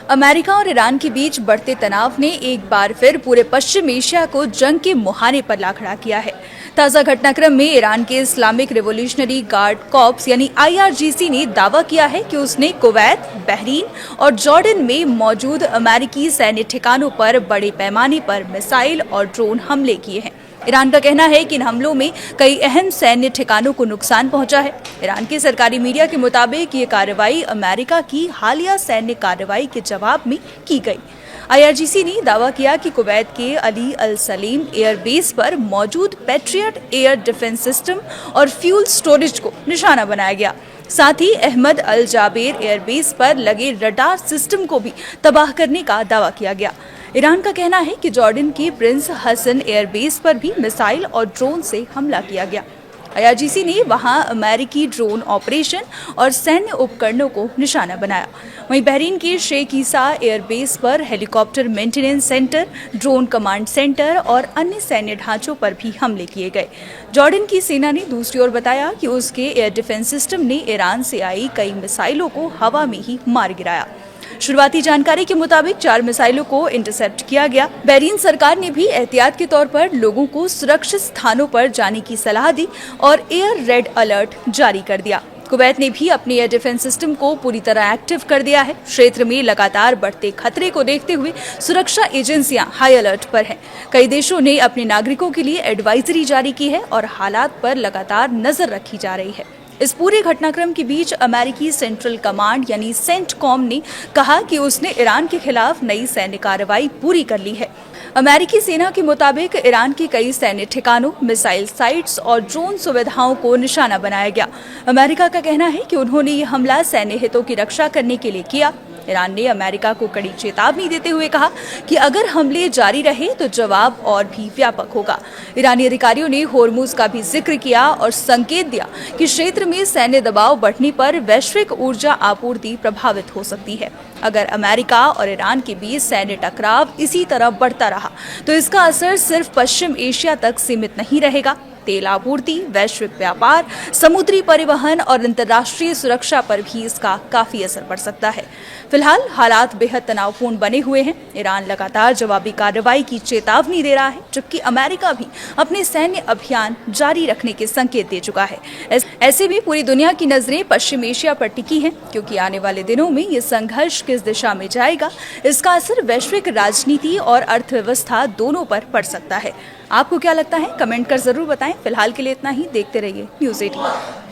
America और Iran के बीच बढ़ते तनाव ने एक बार फिर पूरे पश्चिम एशिया को जंग के मुहाने पर ला खड़ा किया है। ताजा घटनाक्रम में ईरान के इस्लामिक रिवोल्यूशनरी गार्ड कॉर्प्स यानी IRGC ने दावा किया है कि उसने कुवैत, बहरीन और जॉर्डन में मौजूद अमेरिकी सैन्य ठिकानों पर बड़े पैमाने पर मिसाइल और ड्रोन हमले किए हैं। ईरान का कहना है कि इन हमलों में कई अहम सैन्य ठिकानों को नुकसान पहुंचा है। ईरान की सरकारी मीडिया के मुताबिक ये कार्रवाई अमेरिका की हालिया सैन्य कार्रवाई के जवाब में की गई। IRGC ने दावा किया कि कुवैत के अली अल सलीम एयरबेस पर मौजूद पैट्रियट एयर डिफेंस सिस्टम और फ्यूल स्टोरेज को निशाना बनाया गया। साथ ही अहमद अल जाबेर एयरबेस पर लगे रडार सिस्टम को भी तबाह करने का दावा किया गया। ईरान का कहना है कि जॉर्डन के प्रिंस हसन एयरबेस पर भी मिसाइल और ड्रोन से हमला किया गया। IRGC ने वहां अमेरिकी ड्रोन ऑपरेशन और सैन्य उपकरणों को निशाना बनाया। वहीं बहरीन के शेख ईसा एयरबेस पर helicopter maintenance centre, drone command centre और अन्य सैन्य ढांचों पर भी हमले किए गए। जॉर्डन की सेना ने दूसरी ओर बताया कि उसके एयर डिफेंस सिस्टम ने ईरान से आई कई मिसाइलों को हवा में ही मार गिराया। शुरुआती जानकारी के मुताबिक 4 मिसाइलों को इंटरसेप्ट किया गया। बहरीन सरकार ने भी एहतियात के तौर पर लोगों को सुरक्षित स्थानों पर जाने की सलाह दी और एयर रेड अलर्ट जारी कर दिया। कुवैत ने भी अपने एयर डिफेंस सिस्टम को पूरी तरह एक्टिव कर दिया है। क्षेत्र में लगातार बढ़ते खतरे को देखते हुए सुरक्षा एजेंसियां हाई अलर्ट पर हैं। कई देशों ने अपने नागरिकों के लिए एडवाइजरी जारी की है और हालात पर लगातार नजर रखी जा रही है। इस पूरे घटनाक्रम के बीच अमेरिकी सेंट्रल कमांड यानी सेंटकॉम ने कहा कि उसने ईरान के खिलाफ नई सैन्य कार्रवाई पूरी कर ली है। अमेरिकी सेना के मुताबिक ईरान के कई सैन्य ठिकानों, मिसाइल साइट्स और ड्रोन सुविधाओं को निशाना बनाया गया। अमेरिका का कहना है कि उन्होंने ये हमला सैन्य हितों की रक्षा करने के लिए किया। ईरान ने अमेरिका को कड़ी चेतावनी देते हुए कहा कि अगर हमले जारी रहे तो जवाब और भी व्यापक होगा। ईरानी अधिकारियों ने होर्मुज का भी जिक्र किया और संकेत दिया कि क्षेत्र में सैन्य दबाव बढ़ने पर वैश्विक ऊर्जा आपूर्ति प्रभावित हो सकती है। अगर अमेरिका और ईरान के बीच सैन्य टकराव इसी तरह बढ़ता रहा तो इसका असर सिर्फ पश्चिम एशिया तक सीमित नहीं रहेगा। तेल आपूर्ति, वैश्विक व्यापार, समुद्री परिवहन और अंतर्राष्ट्रीय सुरक्षा पर भी इसका काफी असर पड़ सकता है। फिलहाल हालात बेहद तनावपूर्ण बने हुए हैं। ईरान लगातार जवाबी कार्रवाई की चेतावनी दे रहा है, जबकि अमेरिका भी अपने सैन्य अभियान जारी रखने के संकेत दे चुका है। ऐसे में पूरी दुनिया की नजरें पश्चिम एशिया पर टिकी हैं, क्योंकि आने वाले दिनों में ये संघर्ष किस दिशा में जाएगा, इसका असर वैश्विक राजनीति और अर्थव्यवस्था दोनों पर पड़ सकता है। आपको क्या लगता है? कमेंट कर जरूर बताएं। फिलहाल के लिए इतना ही। देखते रहिए न्यूज़ 18।